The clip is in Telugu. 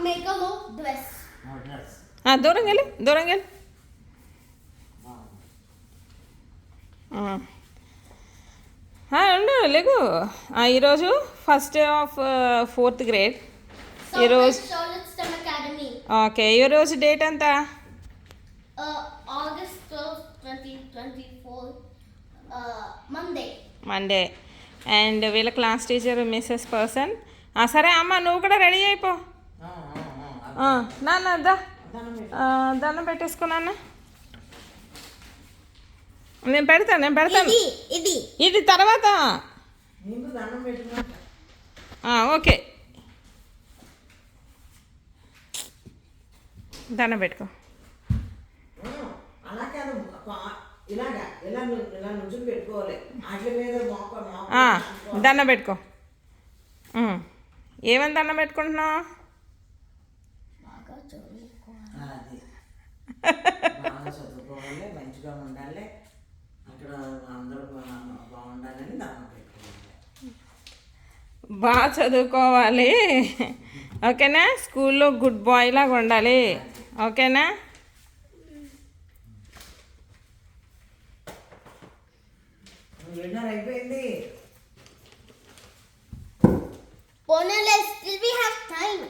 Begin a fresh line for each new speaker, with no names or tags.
make a low dress.
దూరంగా వెళ్ళి ఉండు లేకు ఈరోజు first day of 4th grade. ఈరోజు
Stem Academy.
ఓకే ఈరోజు డేట్ ఎంత?
August 12, 2024.
మండే. అండ్ వీళ్ళ క్లాస్ టీచర్ మిస్సెస్ పర్సన్. సరే అమ్మ నువ్వు కూడా రెడీ అయిపో. నాన్న దండం పెట్టేసుకున్నా. నేను పెడతాను ఇది తర్వాత. ఓకే దండం పెట్టుకో. దండం పెట్టుకో. ఏమని దండం పెట్టుకుంటున్నావు?
చదువుకోవాలి, మంచిగా ఉండాలి, అక్కడ అందరూ బాగుండాలని దండం పెట్టుకోవాలి.
బాగా చదువుకోవాలి, ఓకేనా? స్కూల్లో గుడ్ బాయ్ లాగా ఉండాలి, ఓకేనా?
అయిపోయింది.
Still we have time.